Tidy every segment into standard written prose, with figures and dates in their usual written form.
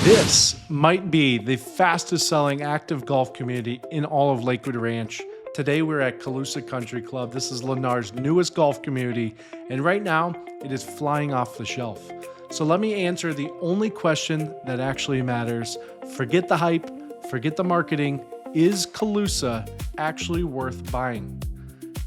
This might be the fastest selling active golf community in all of Lakewood Ranch. Today we're at Calusa Country Club. This is Lennar's newest golf community, and right now it is flying off the shelf. So let me answer the only question that actually matters. Forget the hype, forget the marketing. Is Calusa actually worth buying?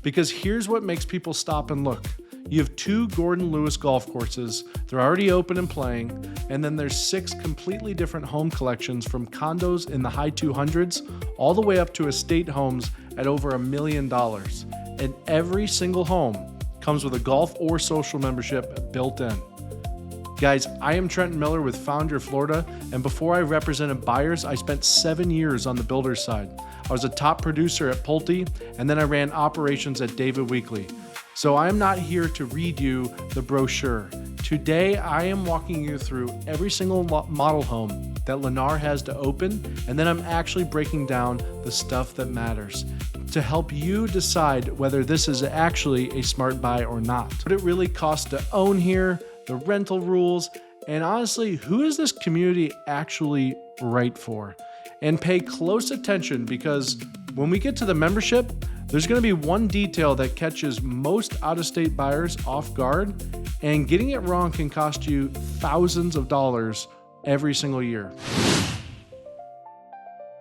Because here's what makes people stop and look. You have 2 Gordon Lewis golf courses. They're already open and playing. And then there's 6 completely different home collections, from condos in the high 200s all the way up to estate homes at over $1 million. And every single home comes with a golf or social membership built in. Guys, I am Trenton Miller with Founder Florida, and before I represented buyers, I spent 7 years on the builder's side. I was a top producer at Pulte, and then I ran operations at David Weekley. So I am not here to read you the brochure. Today, I am walking you through every single model home that Lennar has to open, and then I'm actually breaking down the stuff that matters to help you decide whether this is actually a smart buy or not. What it really costs to own here, the rental rules, and honestly, who is this community actually right for? And pay close attention, because when we get to the membership, there's going to be one detail that catches most out-of-state buyers off guard, and getting it wrong can cost you thousands of dollars every single year.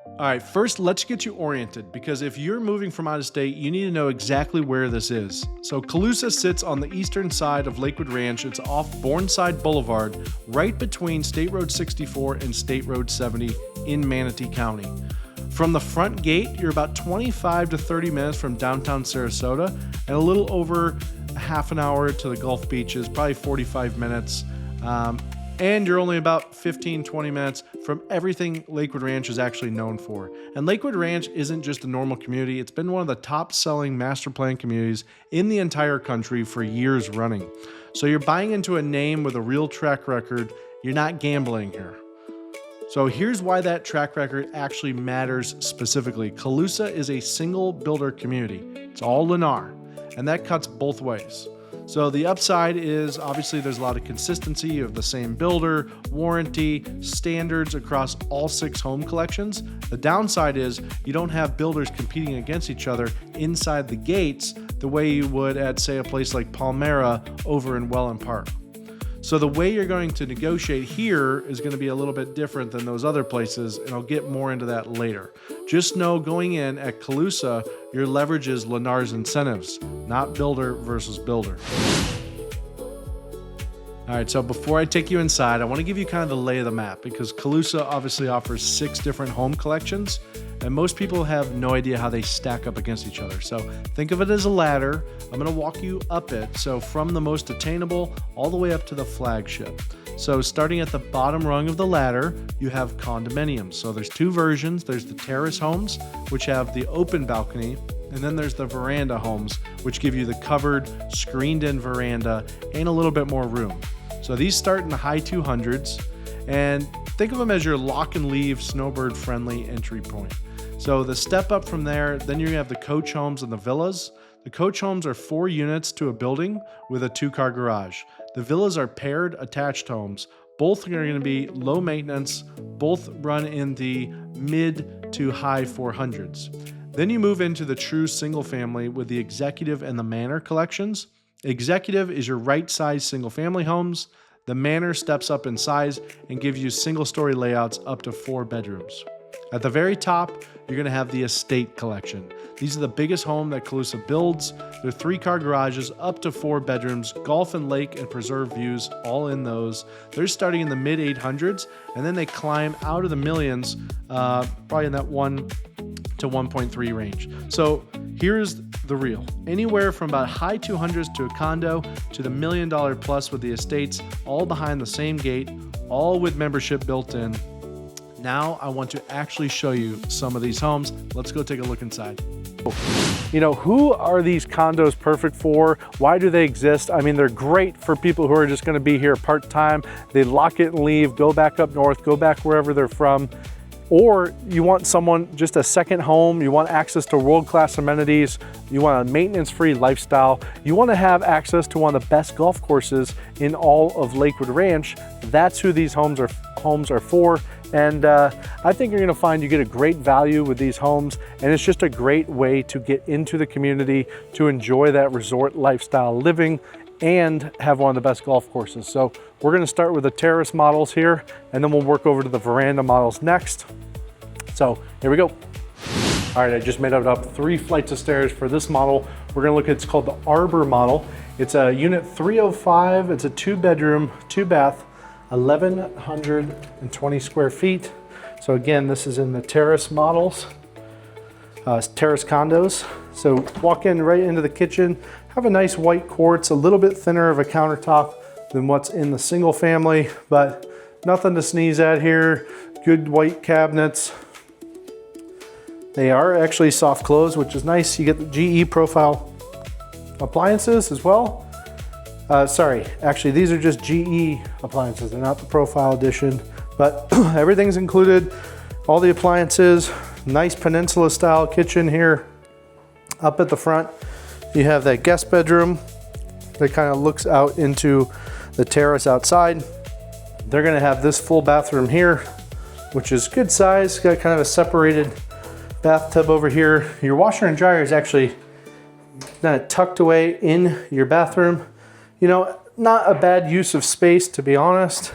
All right, first let's get you oriented, because if you're moving from out of state, you need to know exactly where this is. So Calusa sits on the eastern side of Lakewood Ranch. It's off Bourneside Boulevard, right between State Road 64 and State Road 70 in Manatee County. From the front gate, you're about 25 to 30 minutes from downtown Sarasota, and a little over half an hour to the Gulf beaches, probably 45 minutes. And you're only about 15-20 minutes from everything Lakewood Ranch is actually known for. And Lakewood Ranch isn't just a normal community. It's been one of the top selling master plan communities in the entire country for years running. So you're buying into a name with a real track record. You're not gambling here. So here's why that track record actually matters specifically. Calusa is a single builder community. It's all Lennar, and that cuts both ways. So the upside is obviously there's a lot of consistency of the same builder, warranty, standards across all 6 home collections. The downside is you don't have builders competing against each other inside the gates the way you would at, say, a place like Palmyra over in Welland Park. So the way you're going to negotiate here is going to be a little bit different than those other places, and I'll get more into that later. Just know going in at Calusa, your leverage is Lennar's incentives, not builder versus builder. All right, so before I take you inside, I want to give you kind of the lay of the map, because Calusa obviously offers 6 different home collections, and most people have no idea how they stack up against each other. So think of it as a ladder. I'm going to walk you up it, so from the most attainable all the way up to the flagship. So starting at the bottom rung of the ladder, you have condominiums. So there's 2 versions. There's the Terrace homes, which have the open balcony, and then there's the Veranda homes, which give you the covered, screened-in veranda and a little bit more room. So these start in the high 200s, and think of them as your lock and leave snowbird-friendly entry point. So the step up from there, then you have the coach homes and the villas. The coach homes are 4 units to a building with a 2-car garage. The villas are paired attached homes. Both are going to be low maintenance. Both run in the mid to high 400s. Then you move into the true single family with the Executive and the Manor collections. Executive is your right size single family homes. The Manor steps up in size and gives you single story layouts up to 4 bedrooms. At the very top, you're going to have the Estate collection. These are the biggest home that Calusa builds. They're 3-car garages, up to 4 bedrooms, golf and lake and preserve views, all in those. They're starting in the mid 800s, and then they climb out of the millions, probably in that 1 to 1.3 range. So here's the real. Anywhere from about high 200s to a condo to the $1 million plus with the estates, all behind the same gate, all with membership built in. Now I want to actually show you some of these homes. Let's go take a look inside. You know, who are these condos perfect for? Why do they exist? I mean, they're great for people who are just going to be here part-time. They lock it and leave, go back up north, go back wherever they're from. or you want someone, just a second home, you want access to world-class amenities, you want a maintenance-free lifestyle, you want to have access to one of the best golf courses in all of Lakewood Ranch, that's who these homes are for. And I think you're gonna find you get a great value with these homes, and it's just a great way to get into the community, to enjoy that resort lifestyle living, and have one of the best golf courses. So we're gonna start with the Terrace models here, and then we'll work over to the Veranda models next. So here we go. All right, I just made it up 3 flights of stairs for this model. We're gonna look at, it's called the Arbor model. It's a unit 305, it's a 2-bedroom, 2-bath, 1,120 square feet. So again, this is in the Terrace models, Terrace condos. So walk in right into the kitchen, have a nice white quartz, a little bit thinner of a countertop than what's in the single family, but nothing to sneeze at here. Good white cabinets. They are actually soft close, which is nice. You get the GE profile appliances as well. Sorry, actually these are just GE appliances. They're not the profile edition, but everything's included. All the appliances, nice peninsula style kitchen here. Up at the front, you have that guest bedroom that kind of looks out into the terrace outside. They're gonna have this full bathroom here, which is good size. Got kind of a separated bathtub over here. Your washer and dryer is actually kind of tucked away in your bathroom. You know, not a bad use of space, to be honest,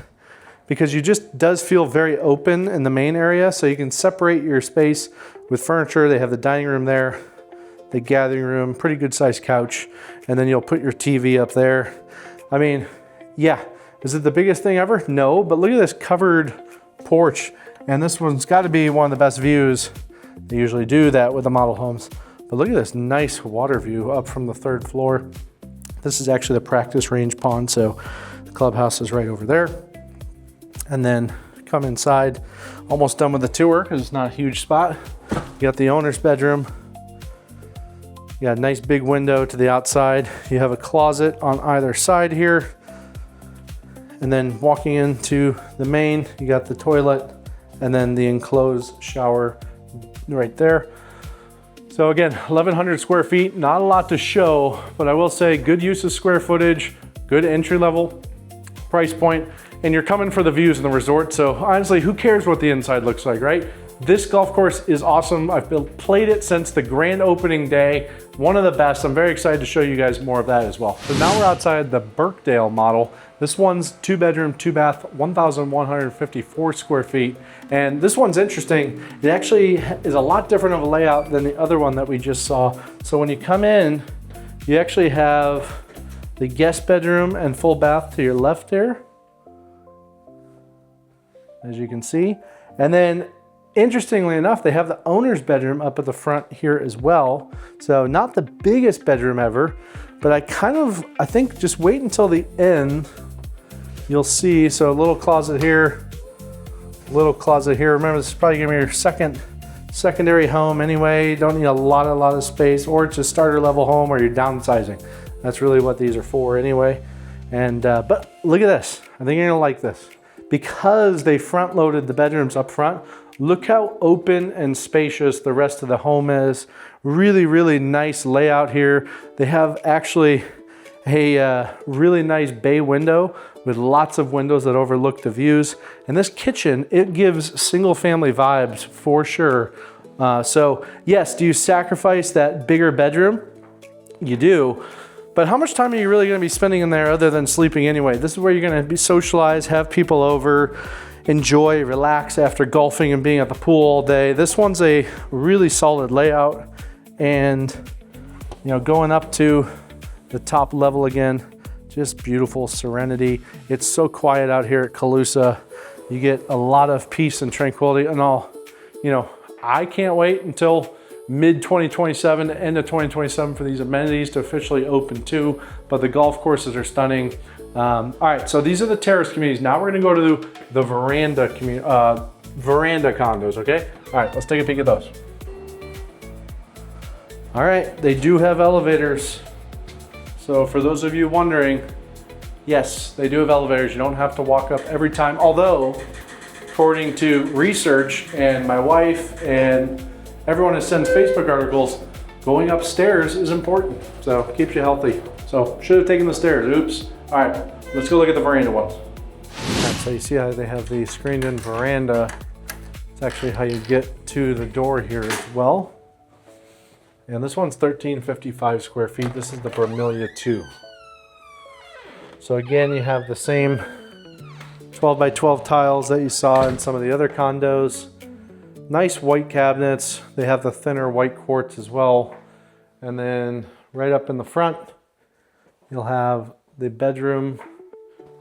because you just does feel very open in the main area. So you can separate your space with furniture. They have the dining room there, the gathering room, pretty good sized couch, and then you'll put your TV up there. I mean, yeah, is it the biggest thing ever? No, but look at this covered porch. And this one's got to be one of the best views. They usually do that with the model homes. But look at this nice water view up from the 3rd floor. This is actually the practice range pond, so the clubhouse is right over there. And then come inside, almost done with the tour because it's not a huge spot. You got the owner's bedroom. You got a nice big window to the outside. You have a closet on either side here. And then walking into the main, you got the toilet and then the enclosed shower right there. So again, 1,100 square feet, not a lot to show, but I will say good use of square footage, good entry level price point, and you're coming for the views in the resort. So honestly, who cares what the inside looks like, right? This golf course is awesome. I've played it since the grand opening day. One of the best. I'm very excited to show you guys more of that as well. So now we're outside the Birkdale model. This one's 2-bedroom, 2-bath, 1,154 square feet. And this one's interesting. It actually is a lot different of a layout than the other one that we just saw. So when you come in, you actually have the guest bedroom and full bath to your left here, as you can see. And then interestingly enough, they have the owner's bedroom up at the front here as well. So not the biggest bedroom ever, but I think just wait until the end, you'll see. So a little closet here, Remember, this is probably gonna be your secondary home anyway. You don't need a lot of space, or it's a starter level home or you're downsizing. That's really what these are for anyway. And, but look at this. I think you're gonna like this. Because they front loaded the bedrooms up front, look how open and spacious the rest of the home is. Really, really nice layout here. They have actually a really nice bay window with lots of windows that overlook the views. And this kitchen, it gives single family vibes for sure. So yes, do you sacrifice that bigger bedroom? You do. But how much time are you really going to be spending in there other than sleeping anyway? This is where you're going to be socialize, have people over, enjoy, relax after golfing and being at the pool all day. This one's a really solid layout, and you know, going up to the top level again, just beautiful serenity. It's so quiet out here at Calusa. You get a lot of peace and tranquility and all. You know, I can't wait until mid-2027, end of 2027 for these amenities to officially open too, but the golf courses are stunning. All right, so these are the terrace communities. Now we're gonna go to the Veranda condos, okay? All right, let's take a peek at those. All right, they do have elevators. So for those of you wondering, yes, they do have elevators. You don't have to walk up every time, although according to research, and my wife and everyone that sends Facebook articles, going upstairs is important. So it keeps you healthy. So should have taken the stairs, oops. All right, let's go look at the veranda ones. All right, so you see how they have the screened in veranda. It's actually how you get to the door here as well. And this one's 1355 square feet. This is the Bermuda 2. So again, you have the same 12 by 12 tiles that you saw in some of the other condos. Nice white cabinets. They have the thinner white quartz as well. And then right up in the front, you'll have the bedroom,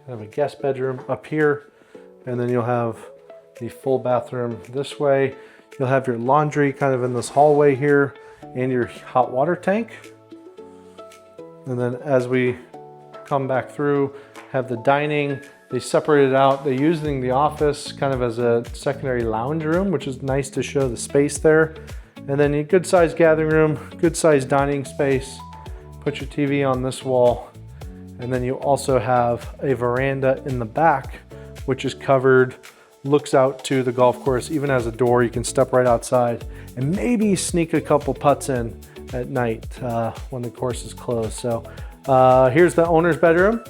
have a guest bedroom up here. And then you'll have the full bathroom this way. You'll have your laundry kind of in this hallway here, and your hot water tank. And then as we come back through, have the dining. They separated out. They're using the office kind of as a secondary lounge room, which is nice to show the space there. And then a good sized gathering room, good sized dining space. Put your TV on this wall. And then you also have a veranda in the back, which is covered, looks out to the golf course, even has a door. You can step right outside and maybe sneak a couple putts in at night when the course is closed. So here's the owner's bedroom.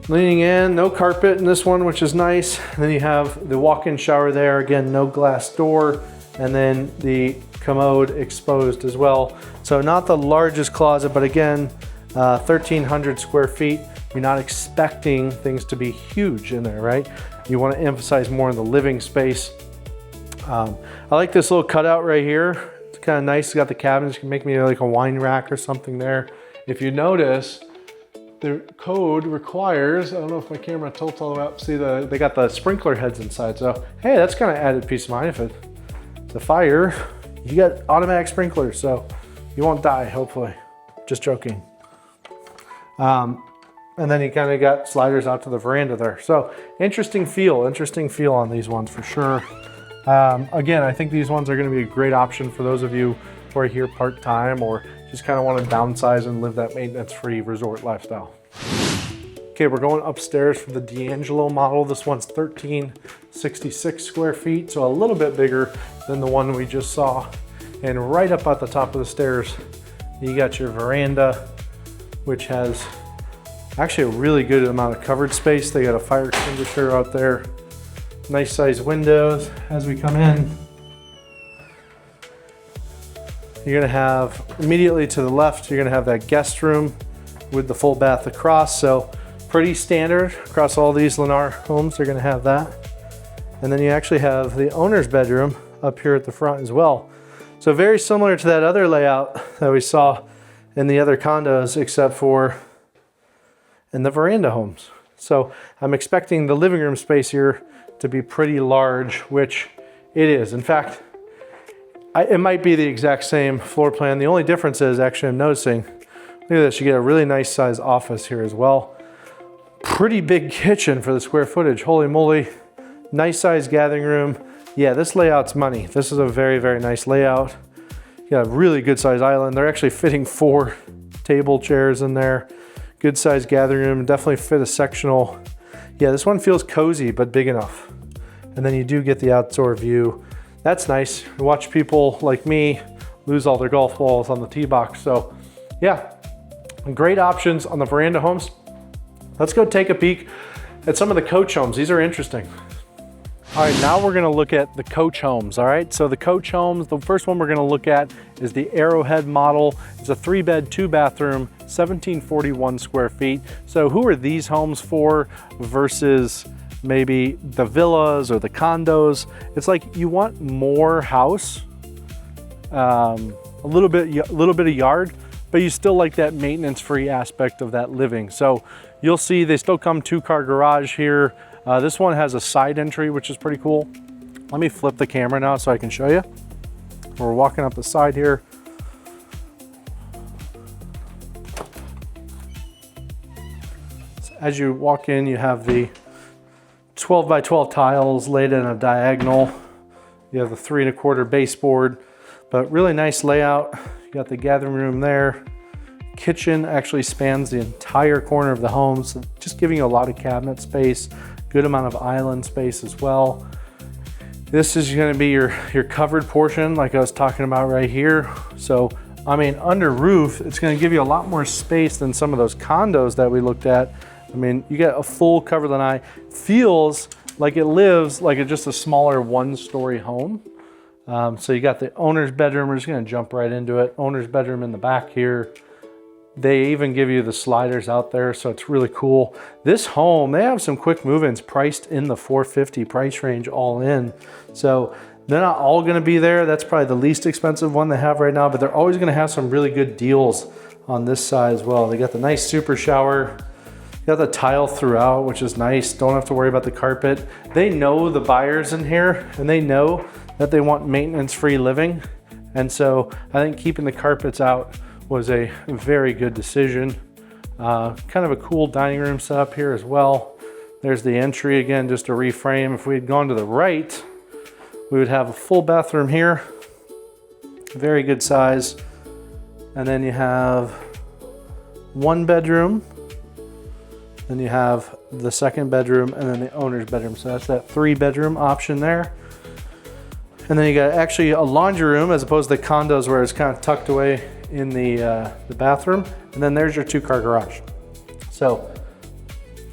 Leaning in, no carpet in this one, which is nice. And then you have the walk-in shower there. Again, no glass door. And then the commode exposed as well. So not the largest closet, but again, 1,300 square feet. You're not expecting things to be huge in there, right? You want to emphasize more on the living space. I like this little cutout right here. It's kind of nice. It's got the cabinets. You can make me like a wine rack or something there. If you notice, the code requires, I don't know if my camera tilts all the way up, see they got the sprinkler heads inside. So, hey, that's kind of added peace of mind. If it's a fire, you got automatic sprinklers, so you won't die, hopefully. Just joking. And then you kind of got sliders out to the veranda there. So interesting feel on these ones for sure. Again, I think these ones are going to be a great option for those of you who are here part-time or just kind of want to downsize and live that maintenance-free resort lifestyle. Okay, we're going upstairs for the D'Angelo model. This one's 1,366 square feet, so a little bit bigger than the one we just saw. And right up at the top of the stairs, you got your veranda, which has actually a really good amount of covered space. They got a fire extinguisher out there. Nice sized windows as we come in. You're gonna have immediately to the left, you're gonna have that guest room with the full bath across. So pretty standard across all these Lennar homes, they're gonna have that. And then you actually have the owner's bedroom up here at the front as well. So very similar to that other layout that we saw in the other condos, except for in the veranda homes. So I'm expecting the living room space here to be pretty large, which it is. In fact, it might be the exact same floor plan. The only difference is, actually I'm noticing, look at this, you get a really nice size office here as well. Pretty big kitchen for the square footage, holy moly. Nice size gathering room. Yeah, this layout's money. This is a very, very nice layout. You got a really good size island. They're actually fitting 4 table chairs in there. Good size gathering room, definitely fit a sectional. Yeah, this one feels cozy, but big enough. And then you do get the outdoor view. That's nice. You watch people like me lose all their golf balls on the tee box. So yeah, great options on the veranda homes. Let's go take a peek at some of the coach homes. These are interesting. All right, now we're gonna look at the coach homes, all right? So the coach homes, the first one we're gonna look at is the Arrowhead model. It's a 3-bed, 2-bathroom, 1,741 square feet. So who are these homes for versus maybe the villas or the condos? It's like you want more house, a little bit of yard, but you still like that maintenance-free aspect of that living. So you'll see they still come 2-car garage here. This one has a side entry, which is pretty cool. Let me flip the camera now so I can show you. We're walking up the side here. So as you walk in, you have the 12 by 12 tiles laid in a diagonal. You have the 3 1/4 baseboard, but really nice layout. You got the gathering room there. Kitchen actually spans the entire corner of the home, so just giving you a lot of cabinet space. Good amount of island space as well. This is going to be your covered portion like I was talking about right here. So, I mean, under roof, it's going to give you a lot more space than some of those condos that we looked at. I mean, you get a full covered lanai. Feels like it lives like it's just a smaller one-story home. So you got the owner's bedroom. We're just going to jump right into it. Owner's bedroom in the back here. They even give you the sliders out there, so it's really cool. This home, they have some quick move-ins priced in the $450 price range all in. So they're not all gonna be there. That's probably the least expensive one they have right now, but they're always gonna have some really good deals on this side as well. They got the nice super shower, got the tile throughout, which is nice. Don't have to worry about the carpet. They know the buyers in here, and they know that they want maintenance-free living. And so I think keeping the carpets out was a very good decision. Kind of a cool dining room setup here as well. There's the entry again, just to reframe. If we had gone to the right, we would have a full bathroom here. Very good size. And then you have one bedroom. Then you have the second bedroom and then the owner's bedroom. So that's that 3-bedroom option there. And then you got actually a laundry room as opposed to the condos where it's kind of tucked away in the bathroom. And then there's your 2-car garage. So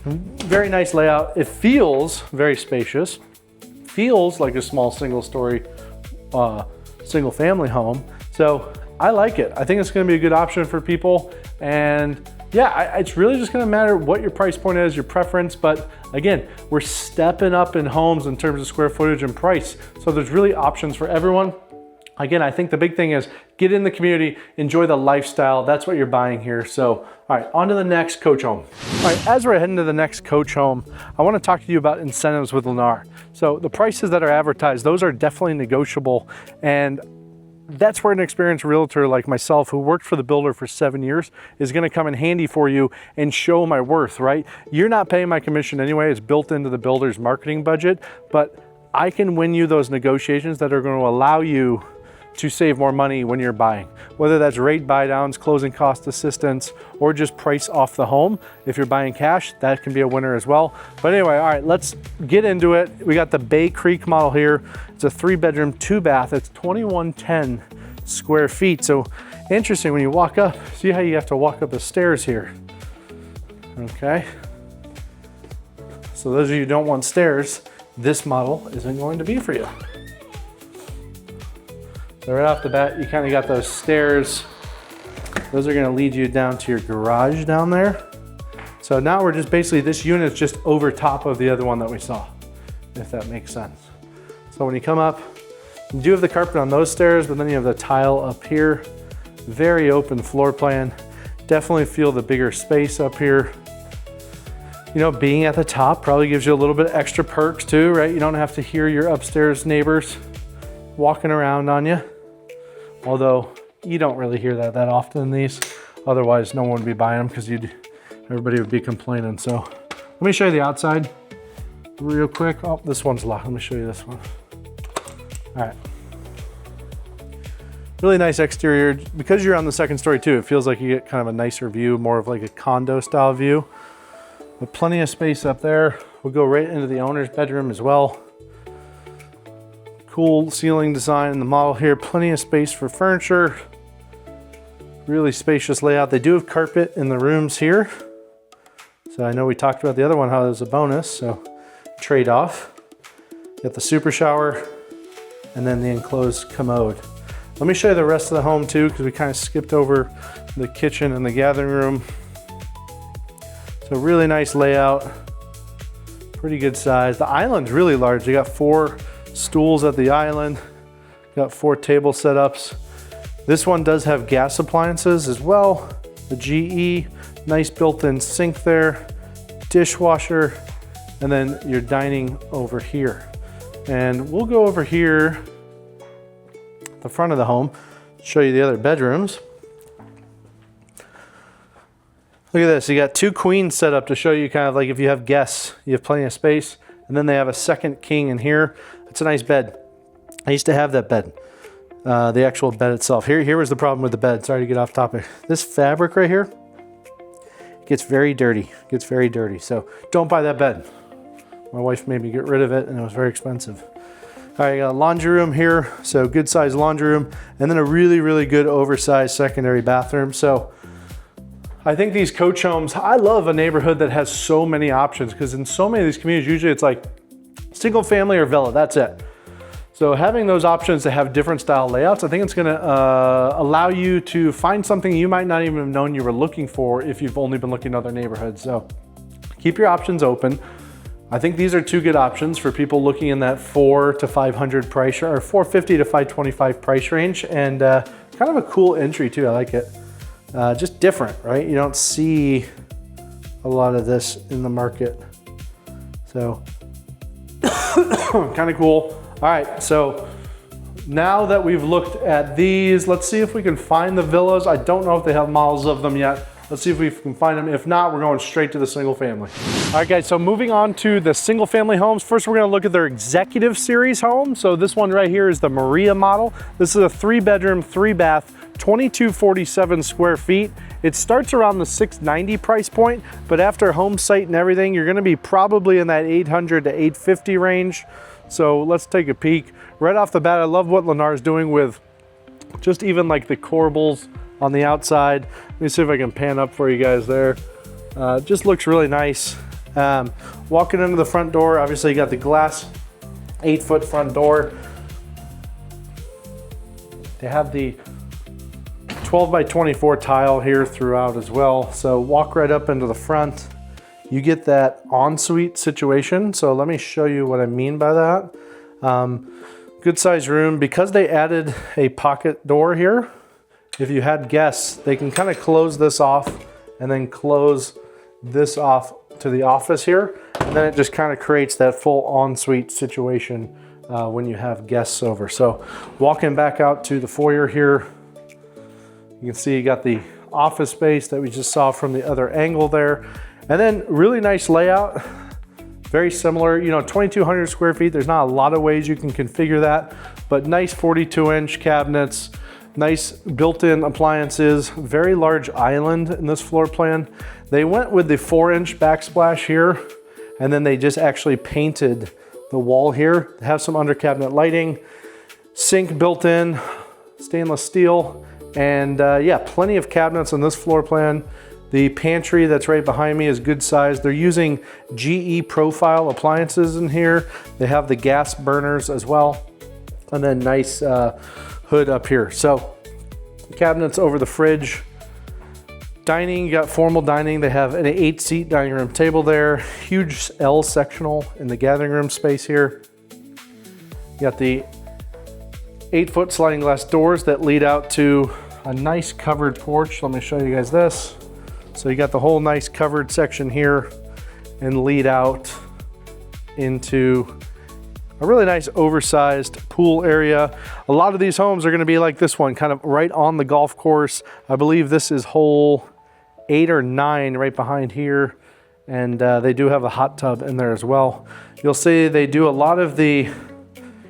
very nice layout. It feels very spacious. Feels like a small single-story single-family home. So I like it. I think it's going to be a good option for people. And yeah, it's really just going to matter what your price point is, your preference. But again, we're stepping up in homes in terms of square footage and price. So there's really options for everyone. Again, I think the big thing is get in the community, enjoy the lifestyle. That's what you're buying here. So, all right, on to the next coach home. All right, as we're heading to the next coach home, I want to talk to you about incentives with Lennar. So the prices that are advertised, those are definitely negotiable. And that's where an experienced realtor like myself, who worked for the builder for 7 years, is going to come in handy for you and show my worth, right? You're not paying my commission anyway. It's built into the builder's marketing budget, but I can win you those negotiations that are going to allow you to save more money when you're buying, whether that's rate buy downs, closing cost assistance, or just price off the home. If you're buying cash, that can be a winner as well. But anyway, all right, let's get into it. We got the Bay Creek model here. It's a 3-bedroom, 2-bath. It's 2110 square feet. So interesting, when you walk up, see how you have to walk up the stairs here. Okay. So those of you who don't want stairs, this model isn't going to be for you. So right off the bat, you kind of got those stairs. Those are going to lead you down to your garage down there. So now we're just basically, this unit's just over top of the other one that we saw, if that makes sense. So when you come up, you do have the carpet on those stairs, but then you have the tile up here. Very open floor plan. Definitely feel the bigger space up here. You know, being at the top probably gives you a little bit extra perks too, right? You don't have to hear your upstairs neighbors walking around on you. Although you don't really hear that often in these. Otherwise, no one would be buying them because everybody would be complaining. So let me show you the outside real quick. Oh, this one's locked. Let me show you this one. All right. Really nice exterior. Because you're on the second story too, it feels like you get kind of a nicer view, more of like a condo style view. But plenty of space up there. We'll go right into the owner's bedroom as well. Cool ceiling design in the model here. Plenty of space for furniture. Really spacious layout. They do have carpet in the rooms here. So I know we talked about the other one, how there's a bonus, so trade-off. Got the super shower and then the enclosed commode. Let me show you the rest of the home too, because we kind of skipped over the kitchen and the gathering room. So really nice layout. Pretty good size. The island's really large. They got 4 stools at the island, got 4 table setups. This one does have gas appliances as well. The GE, nice built-in sink there, dishwasher, and then your dining over here. And we'll go over here, the front of the home, show you the other bedrooms. Look at this, you got 2 queens set up to show you kind of like if you have guests, you have plenty of space. And then they have a second king in here. It's a nice bed. I used to have that bed, the actual bed itself. Here was the problem with the bed. Sorry to get off topic. This fabric right here gets very dirty. So don't buy that bed. My wife made me get rid of it and it was very expensive. All right, got a laundry room here. So good sized laundry room, and then a really, really good oversized secondary bathroom. So I think these coach homes, I love a neighborhood that has so many options, because in so many of these communities, usually it's like single family or villa, that's it. So having those options to have different style layouts, I think it's gonna allow you to find something you might not even have known you were looking for if you've only been looking at other neighborhoods. So keep your options open. I think these are two good options for people looking in that 400 to 500 price, or 450 to 525 price range, and kind of a cool entry too. I like it. Just different, right? You don't see a lot of this in the market. So kind of cool. All right, so now that we've looked at these, let's see if we can find the villas. I don't know if they have models of them yet. Let's see if we can find them. If not, we're going straight to the single family. All right, guys, so moving on to the single family homes. First, we're gonna look at their executive series home. So this one right here is the Maria model. This is a 3-bedroom, 3-bath, 2247 square feet. It starts around the 690 price point, but after home site and everything, you're gonna be probably in that 800 to 850 range. So let's take a peek. Right off the bat, I love what Lennar is doing with just even like the corbels on the outside. Let me see if I can pan up for you guys there. Just looks really nice. Walking into the front door, obviously you got the glass 8-foot front door. They have the 12 by 24 tile here throughout as well. So walk right up into the front. You get that ensuite situation. So let me show you what I mean by that. Good size room. Because they added a pocket door here, if you had guests, they can kind of close this off and then close this off to the office here. And then it just kind of creates that full ensuite situation when you have guests over. So walking back out to the foyer here, you can see you got the office space that we just saw from the other angle there. And then really nice layout, very similar, 2,200 square feet. There's not a lot of ways you can configure that, but nice 42-inch cabinets, nice built-in appliances, very large island in this floor plan. They went with the 4-inch backsplash here, and then they just actually painted the wall here. They have some under cabinet lighting, sink built in, stainless steel, and yeah, plenty of cabinets on this floor plan. The pantry that's right behind me is good size. They're using GE profile appliances in here. They have the gas burners as well, and then nice hood up here. So cabinets over the fridge. Dining, you got formal dining. They have an 8-seat dining room table there. Huge L sectional in the gathering room space here. You got the 8-foot sliding glass doors that lead out to a nice covered porch. Let me show you guys this. So you got the whole nice covered section here and lead out into a really nice oversized pool area. A lot of these homes are gonna be like this one, kind of right on the golf course. I believe this is hole 8 or 9 right behind here. And they do have a hot tub in there as well. You'll see they do a lot of the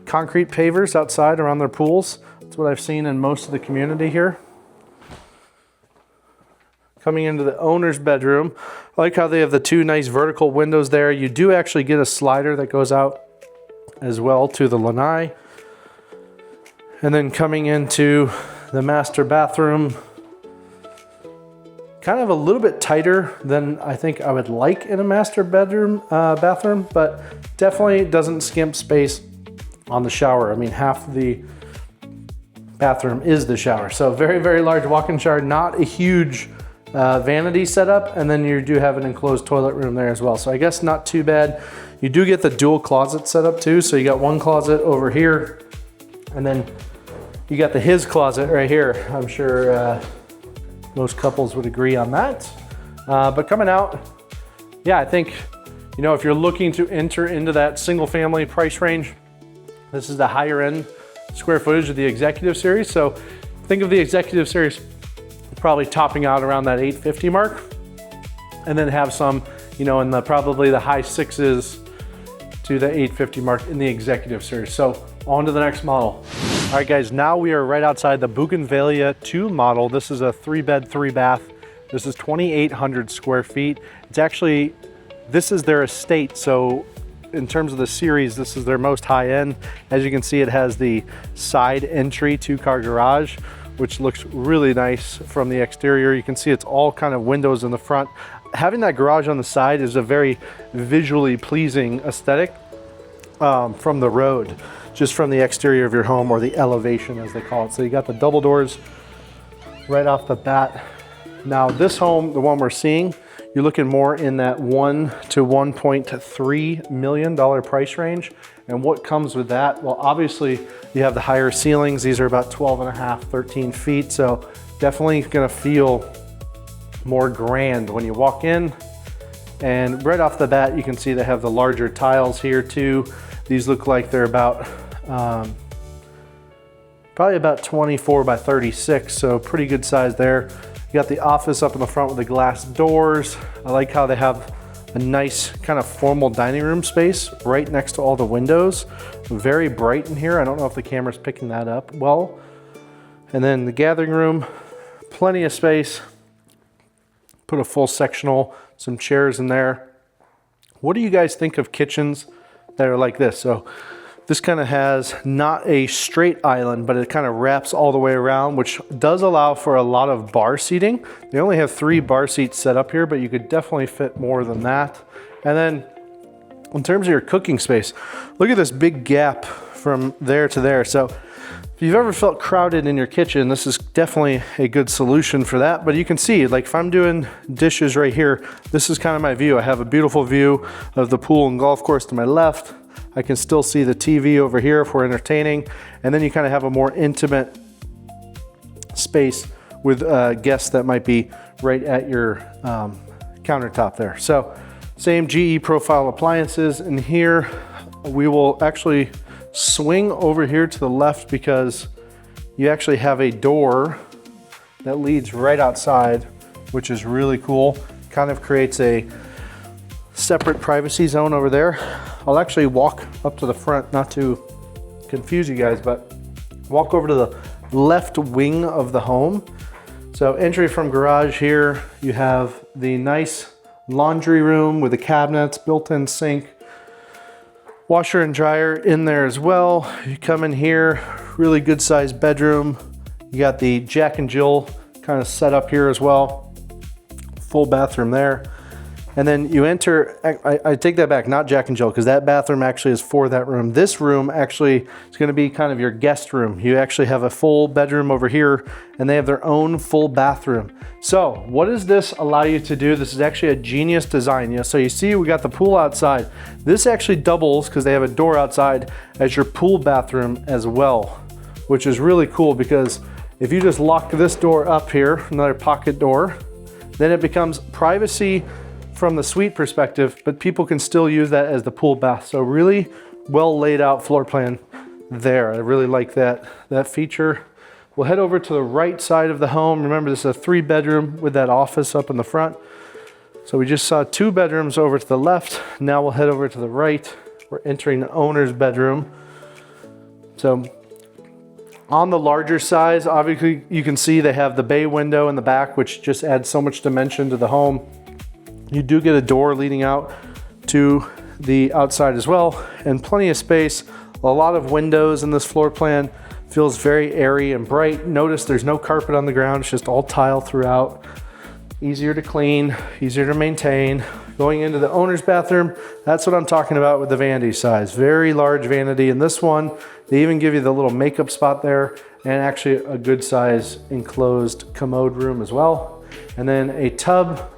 concrete pavers outside around their pools. That's what I've seen in most of the community here. Coming into the owner's bedroom, I like how they have the 2 nice vertical windows there. You do actually get a slider that goes out as well to the lanai. And then coming into the master bathroom, kind of a little bit tighter than I think I would like in a master bedroom bathroom, but definitely doesn't skimp space on the shower. I mean, half the bathroom is the shower. So very, very large walk-in shower, not a huge vanity setup, and then you do have an enclosed toilet room there as well. So I guess not too bad. You do get the dual closet setup too. So you got one closet over here, and then you got the his closet right here. I'm sure most couples would agree on that. But coming out, yeah, I think, if you're looking to enter into that single family price range, this is the higher end square footage of the executive series. So think of the executive series probably topping out around that 850 mark, and then have some, in the probably the high 6s to the 850 mark in the executive series. So on to the next model. All right, guys, now we are right outside the Bougainvillea 2 model. This is a 3-bed, 3-bath. This is 2,800 square feet. It's actually, this is their estate. So in terms of the series, this is their most high end. As you can see, it has the side entry 2-car garage, which looks really nice from the exterior. You can see it's all kind of windows in the front. Having that garage on the side is a very visually pleasing aesthetic from the road, just from the exterior of your home, or the elevation as they call it. So you got the double doors right off the bat. Now this home, the one we're seeing, you're looking more in that $1 to $1.3 million price range. And what comes with that? Well, obviously you have the higher ceilings. These are about 12 and a half, 13 feet. So definitely gonna feel more grand when you walk in. And right off the bat, you can see they have the larger tiles here too. These look like they're about, probably about 24 by 36. So pretty good size there. You got the office up in the front with the glass doors. I like how they have a nice kind of formal dining room space right next to all the windows. Very bright in here. I don't know if the camera's picking that up well. And then the gathering room, plenty of space. Put a full sectional, some chairs in there. What do you guys think of kitchens that are like this? So this kind of has not a straight island, but it kind of wraps all the way around, which does allow for a lot of bar seating. They only have 3 bar seats set up here, but you could definitely fit more than that. And then in terms of your cooking space, look at this big gap from there to there. So if you've ever felt crowded in your kitchen, this is definitely a good solution for that. But you can see, like if I'm doing dishes right here, this is kind of my view. I have a beautiful view of the pool and golf course to my left. I can still see the TV over here if we're entertaining. And then you kind of have a more intimate space with guests that might be right at your countertop there. So same GE profile appliances. And here we will actually swing over here to the left because you actually have a door that leads right outside, which is really cool. Kind of creates a separate privacy zone over there. I'll actually walk up to the front, not to confuse you guys, but walk over to the left wing of the home. So entry from garage here, you have the nice laundry room with the cabinets, built-in sink, washer and dryer in there as well. You come in here, really good sized bedroom. You got the Jack and Jill kind of set up here as well. Full bathroom there. And then you enter, I take that back, not Jack and Jill, because that bathroom actually is for that room. This room actually is going to be kind of your guest room. You actually have a full bedroom over here, and they have their own full bathroom. So what does this allow you to do? This is actually a genius design. You know, so you see we got the pool outside. This actually doubles, because they have a door outside, as your pool bathroom as well, which is really cool, because if you just lock this door up here, another pocket door, then it becomes privacy from the suite perspective, but people can still use that as the pool bath. So really well laid out floor plan there. I really like that feature. We'll head over to the right side of the home. Remember, this is a 3-bedroom with that office up in the front. So we just saw 2 bedrooms over to the left. Now we'll head over to the right. We're entering the owner's bedroom. So on the larger size, obviously you can see they have the bay window in the back, which just adds so much dimension to the home. You do get a door leading out to the outside as well, and plenty of space. A lot of windows in this floor plan. Feels very airy and bright. Notice there's no carpet on the ground. It's just all tile throughout. Easier to clean, easier to maintain. Going into the owner's bathroom, that's what I'm talking about with the vanity size. Very large vanity. In this one, they even give you the little makeup spot there, and actually a good size enclosed commode room as well. And then a tub,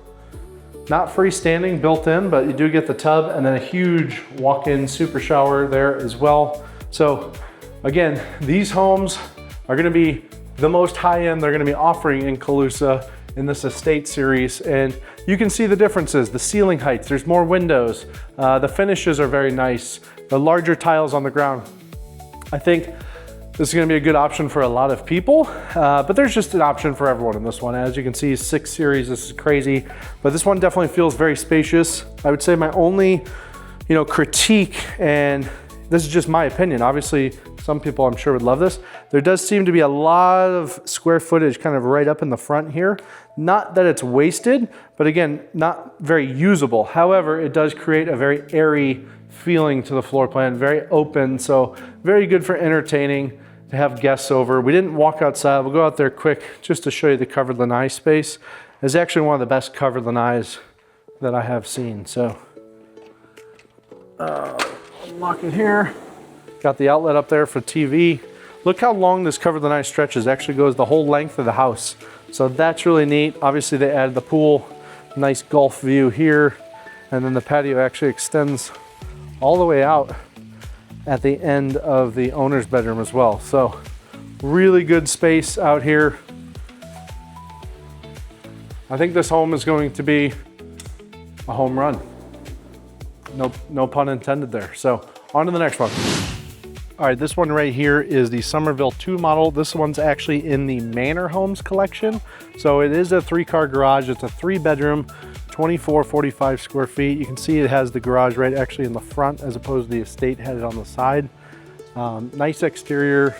not freestanding, built in, but you do get the tub, and then a huge walk-in super shower there as well. So again, these homes are gonna be the most high-end they're gonna be offering in Calusa in this estate series, and you can see the differences. The ceiling heights, there's more windows. The finishes are very nice. The larger tiles on the ground. I think this is gonna be a good option for a lot of people, but there's just an option for everyone in this one. As you can see, 6 series, this is crazy, but this one definitely feels very spacious. I would say my only, critique, and this is just my opinion. Obviously, some people I'm sure would love this. There does seem to be a lot of square footage kind of right up in the front here. Not that it's wasted, but again, not very usable. However, it does create a very airy feeling to the floor plan, very open, so very good for entertaining, to have guests over. We didn't walk outside. We'll go out there quick just to show you the covered lanai space. It's actually one of the best covered lanais that I have seen. So, unlock it here. Got the outlet up there for TV. Look how long this covered lanai stretches. It actually goes the whole length of the house. So that's really neat. Obviously they added the pool, nice Gulf view here. And then the patio actually extends all the way out at the end of the owner's bedroom as well. So really good space out here. I think this home is going to be a home run. No pun intended there. So on to the next one. All right, this one right here is the Somerville 2 model. This one's actually in the Manor Homes collection. So it is a 3-car garage. It's a 3-bedroom, 2445 square feet. You can see it has the garage right actually in the front as opposed to the estate had it on the side. Nice exterior.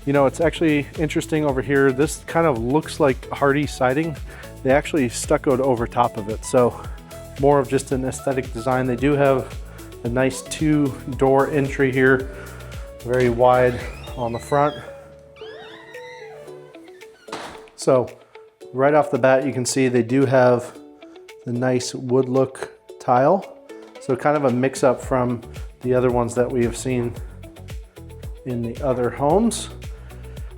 You know, it's actually interesting over here. This kind of looks like hardy siding. They actually stuccoed over top of it. So more of just an aesthetic design. They do have a nice 2-door entry here, very wide on the front. So right off the bat, you can see they do have the nice wood look tile. So kind of a mix up from the other ones that we have seen in the other homes.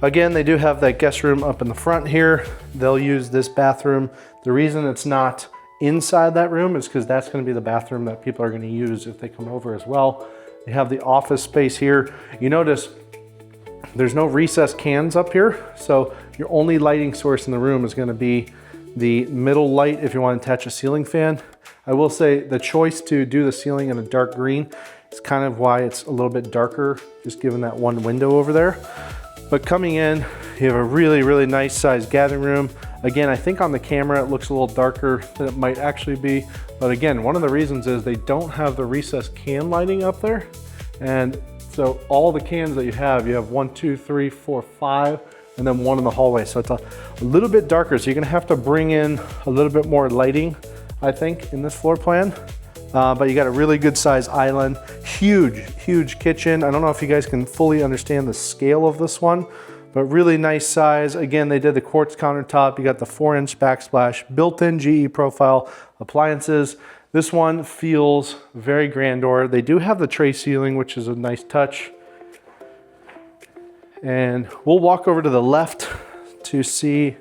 Again, they do have that guest room up in the front here. They'll use this bathroom. The reason it's not inside that room is because that's going to be the bathroom that people are going to use if they come over as well. They have the office space here. You notice there's no recessed cans up here. So your only lighting source in the room is going to be the middle light if you want to attach a ceiling fan. I will say the choice to do the ceiling in a dark green is kind of why it's a little bit darker, just given that one window over there. But coming in, you have a really, really nice sized gathering room. Again, I think on the camera it looks a little darker than it might actually be. But again, one of the reasons is they don't have the recessed can lighting up there. And so all the cans that you have 1, 2, 3, 4, 5, and then one in the hallway. So it's a little bit darker. So you're gonna have to bring in a little bit more lighting, I think, in this floor plan. But you got a really good size island, huge kitchen. I don't know if you guys can fully understand the scale of this one, but really nice size. Again, they did the quartz countertop. You got the 4-inch backsplash, built-in GE profile appliances. This one feels very grandeur. They do have the tray ceiling, which is a nice touch. And we'll walk over to the left to see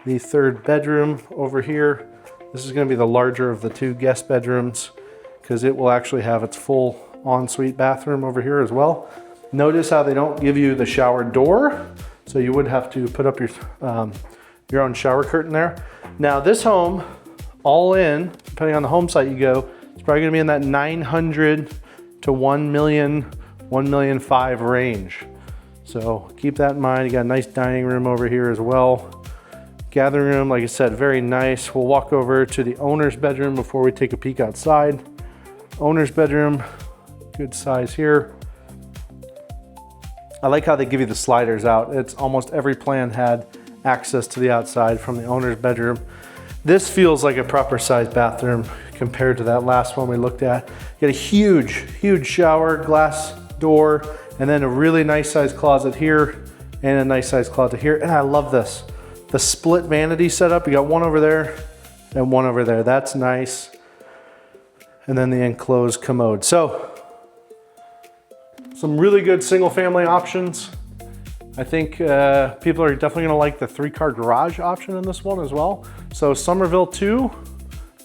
the 3rd bedroom over here. This is going to be the larger of the 2 guest bedrooms because it will actually have its full ensuite bathroom over here as well. Notice how they don't give you the shower door, so you would have to put up your own shower curtain there. Now this home, all in, depending on the home site you go, it's probably going to be in that 900 to 1 million, 1.5 million range. So keep that in mind. You got a nice dining room over here as well. Gathering room, like I said, very nice. We'll walk over to the owner's bedroom before we take a peek outside. Owner's bedroom, good size here. I like how they give you the sliders out. It's almost every plan had access to the outside from the owner's bedroom. This feels like a proper size bathroom compared to that last one we looked at. You got a huge shower, glass door, and then a really nice size closet here and a nice size closet here. And I love this. The split vanity setup. You got one over there and one over there. That's nice. And then the enclosed commode. So some really good single family options. I think people are definitely gonna like the 3-car garage option in this one as well. So Somerville 2,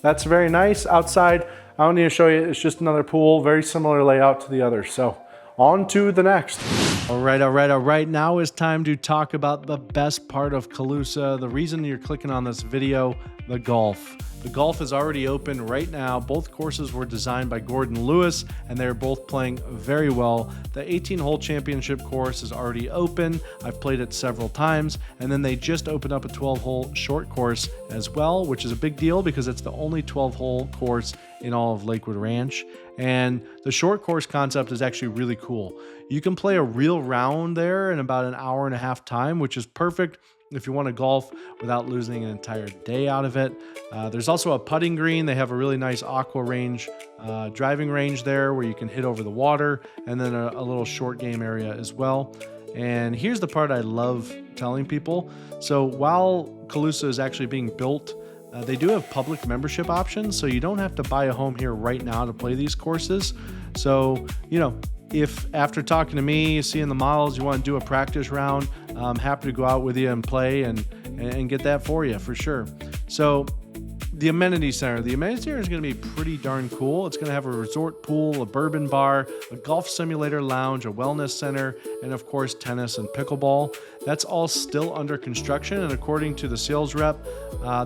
that's very nice. Outside, I don't need to show you, it's just another pool, very similar layout to the others. So on to the next. All right. Now is time to talk about the best part of Calusa. The reason you're clicking on this video, the golf. The golf is already open right now. Both courses were designed by Gordon Lewis, and they're both playing very well. The 18-hole championship course is already open. I've played it several times, and then they just opened up a 12-hole short course as well, which is a big deal because it's the only 12-hole course in all of Lakewood Ranch. And the short course concept is actually really cool. You can play a real round there in about an hour and a half time, which is perfect if you want to golf without losing an entire day out of it. There's also a putting green. They have a really nice aqua range, driving range there where you can hit over the water, and then a little short game area as well. And here's the part I love telling people. So while Calusa is actually being built, they do have public membership options, so you don't have to buy a home here right now to play these courses. So, if after talking to me, seeing the models, you want to do a practice round, I'm happy to go out with you and play and get that for you for sure. So the amenity center. The amenity center is going to be pretty darn cool. It's going to have a resort pool, a bourbon bar, a golf simulator lounge, a wellness center, and of course tennis and pickleball. That's all still under construction, and according to the sales rep,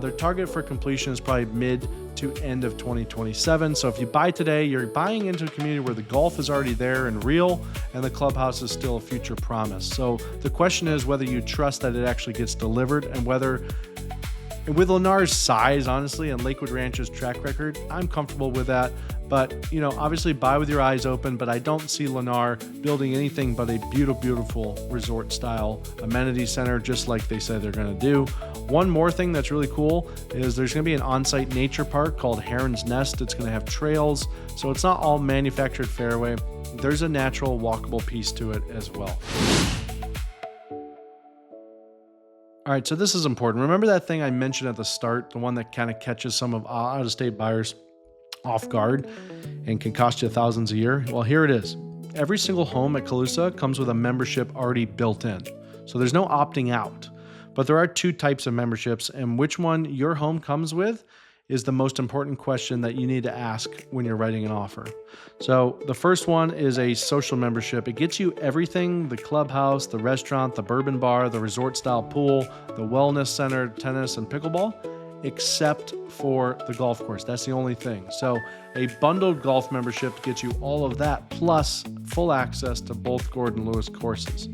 their target for completion is probably mid to end of 2027. So if you buy today, you're buying into a community where the golf is already there and real, and the clubhouse is still a future promise. So the question is whether you trust that it actually gets delivered, and whether, with Lennar's size, honestly, and Lakewood Ranch's track record, I'm comfortable with that. But, obviously buy with your eyes open, but I don't see Lennar building anything but a beautiful resort style amenity center, just like they said they're going to do. One more thing that's really cool is there's going to be an on-site nature park called Heron's Nest. It's going to have trails, so it's not all manufactured fairway. There's a natural walkable piece to it as well. All right, so this is important. Remember that thing I mentioned at the start, the one that kind of catches some of out-of-state buyers off guard and can cost you thousands a year? Well, here it is. Every single home at Calusa comes with a membership already built in. So there's no opting out. But there are two types of memberships, and which one your home comes with is the most important question that you need to ask when you're writing an offer. So the first one is a social membership. It gets you everything: the clubhouse, the restaurant, the bourbon bar, the resort style pool, the wellness center, tennis and pickleball, except for the golf course. That's the only thing. So a bundled golf membership gets you all of that, plus full access to both Gordon Lewis courses.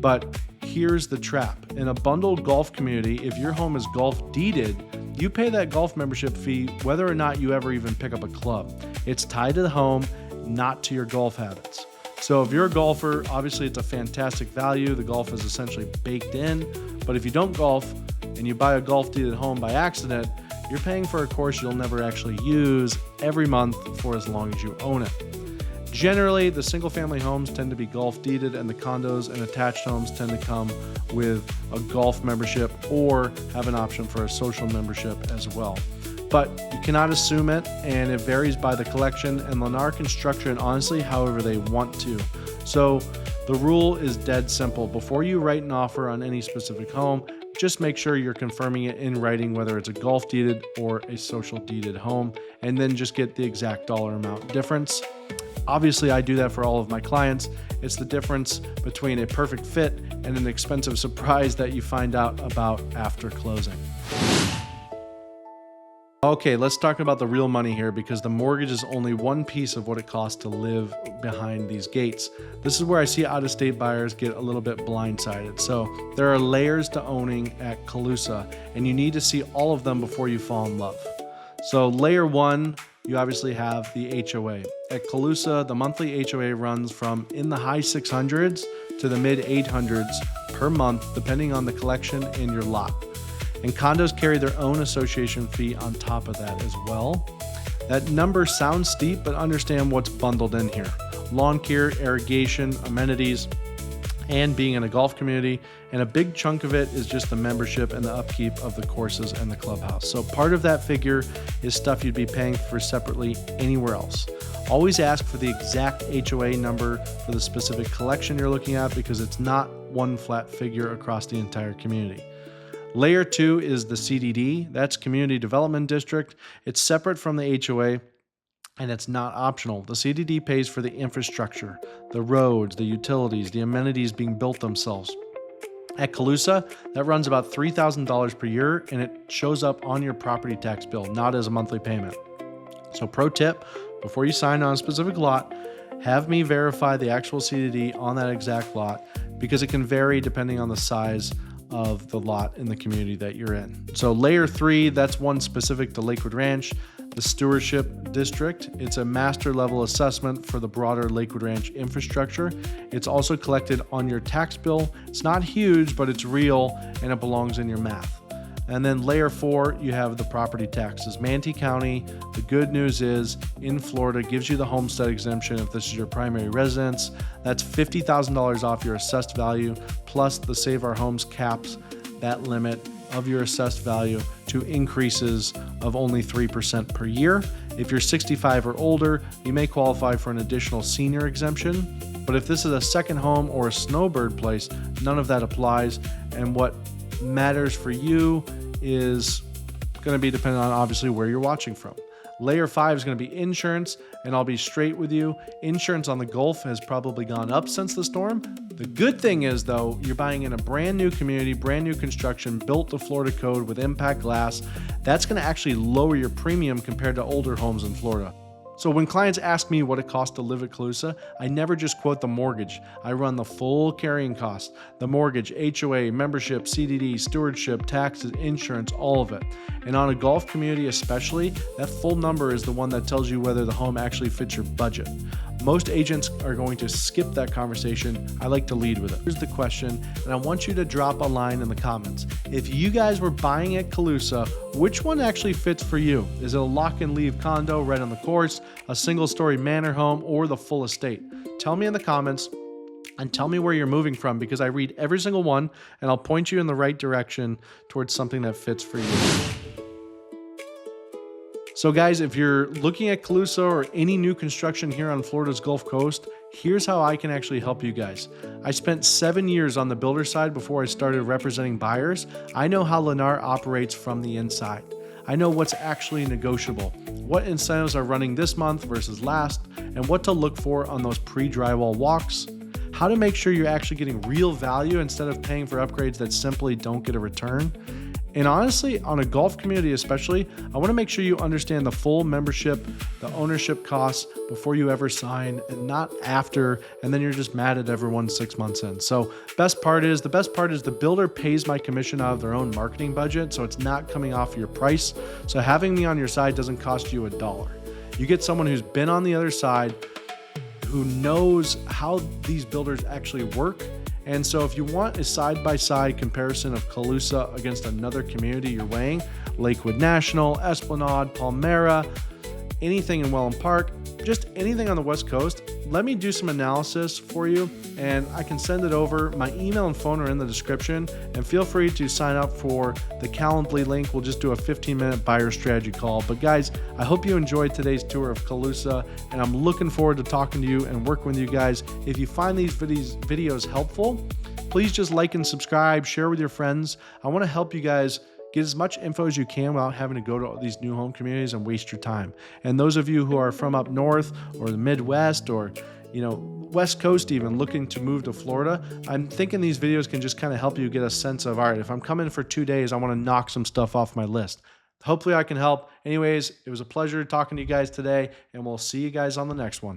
But here's the trap. In a bundled golf community, if your home is golf deeded, you pay that golf membership fee whether or not you ever even pick up a club. It's tied to the home, not to your golf habits. So if you're a golfer, obviously it's a fantastic value. The golf is essentially baked in. But if you don't golf and you buy a golf deeded home by accident, you're paying for a course you'll never actually use every month for as long as you own it. Generally, the single-family homes tend to be golf deeded, and the condos and attached homes tend to come with a golf membership or have an option for a social membership as well. But you cannot assume it, and it varies by the collection, and Lennar can structure it honestly however they want to. So the rule is dead simple. Before you write an offer on any specific home, just make sure you're confirming it in writing, whether it's a golf deeded or a social deeded home, and then just get the exact dollar amount difference. Obviously, I do that for all of my clients. It's the difference between a perfect fit and an expensive surprise that you find out about after closing. Okay, let's talk about the real money here, because the mortgage is only one piece of what it costs to live behind these gates. This is where I see out-of-state buyers get a little bit blindsided. So there are layers to owning at Calusa, and you need to see all of them before you fall in love. So layer one, you obviously have the HOA. At Calusa, the monthly HOA runs from in the high 600s to the mid 800s per month, depending on the collection in your lot. And condos carry their own association fee on top of that as well. That number sounds steep, but understand what's bundled in here. Lawn care, irrigation, amenities, and being in a golf community. And a big chunk of it is just the membership and the upkeep of the courses and the clubhouse. So part of that figure is stuff you'd be paying for separately anywhere else. Always ask for the exact HOA number for the specific collection you're looking at, because it's not one flat figure across the entire community. Layer two is the CDD. That's Community Development District. It's separate from the HOA, and it's not optional. The CDD pays for the infrastructure, the roads, the utilities, the amenities being built themselves. At Calusa, that runs about $3,000 per year, and it shows up on your property tax bill, not as a monthly payment. So pro tip, before you sign on a specific lot, have me verify the actual CDD on that exact lot, because it can vary depending on the size of the lot in the community that you're in. So layer 3, that's one specific to Lakewood Ranch, the Stewardship District. It's a master level assessment for the broader Lakewood Ranch infrastructure. It's also collected on your tax bill. It's not huge, but it's real and it belongs in your math. And then layer 4, you have the property taxes. Manatee County, the good news is in Florida, gives you the homestead exemption if this is your primary residence. That's $50,000 off your assessed value, plus the Save Our Homes caps that limit of your assessed value to increases of only 3% per year. If you're 65 or older, you may qualify for an additional senior exemption. But if this is a second home or a snowbird place, none of that applies. And what matters for you is going to be dependent on obviously where you're watching from. Layer 5 is going to be insurance, and I'll be straight with you. Insurance on the Gulf has probably gone up since the storm. The good thing is, though, you're buying in a brand new community, brand new construction, built to Florida code with impact glass. That's going to actually lower your premium compared to older homes in Florida. So when clients ask me what it costs to live at Calusa, I never just quote the mortgage. I run the full carrying cost, the mortgage, HOA, membership, CDD, stewardship, taxes, insurance, all of it. And on a golf community especially, that full number is the one that tells you whether the home actually fits your budget. Most agents are going to skip that conversation. I like to lead with it. Here's the question, and I want you to drop a line in the comments. If you guys were buying at Calusa, which one actually fits for you? Is it a lock and leave condo right on the course, a single story manor home, or the full estate? Tell me in the comments and tell me where you're moving from, because I read every single one and I'll point you in the right direction towards something that fits for you. So guys, if you're looking at Calusa or any new construction here on Florida's Gulf Coast, here's how I can actually help you guys. I spent 7 years on the builder side before I started representing buyers. I know how Lennar operates from the inside. I know what's actually negotiable, what incentives are running this month versus last, and what to look for on those pre-drywall walks, how to make sure you're actually getting real value instead of paying for upgrades that simply don't get a return. And honestly, on a golf community especially, I want to make sure you understand the full membership, the ownership costs before you ever sign, and not after, and then you're just mad at everyone 6 months in. So the best part is the builder pays my commission out of their own marketing budget, so it's not coming off your price. So having me on your side doesn't cost you $1. You get someone who's been on the other side, who knows how these builders actually work. And so if you want a side-by-side comparison of Calusa against another community you're weighing, Lakewood National, Esplanade, Palmyra, anything in Welland Park, just anything on the West Coast, let me do some analysis for you and I can send it over. My email and phone are in the description, and feel free to sign up for the Calendly link. We'll just do a 15-minute buyer strategy call. But guys, I hope you enjoyed today's tour of Calusa, and I'm looking forward to talking to you and working with you guys. If you find these videos helpful, please just like and subscribe, share with your friends. I want to help you guys get as much info as you can without having to go to these new home communities and waste your time. And those of you who are from up north or the Midwest or West Coast even, looking to move to Florida, I'm thinking these videos can just kind of help you get a sense of, all right, if I'm coming for 2 days, I want to knock some stuff off my list. Hopefully I can help. Anyways, it was a pleasure talking to you guys today, and we'll see you guys on the next one.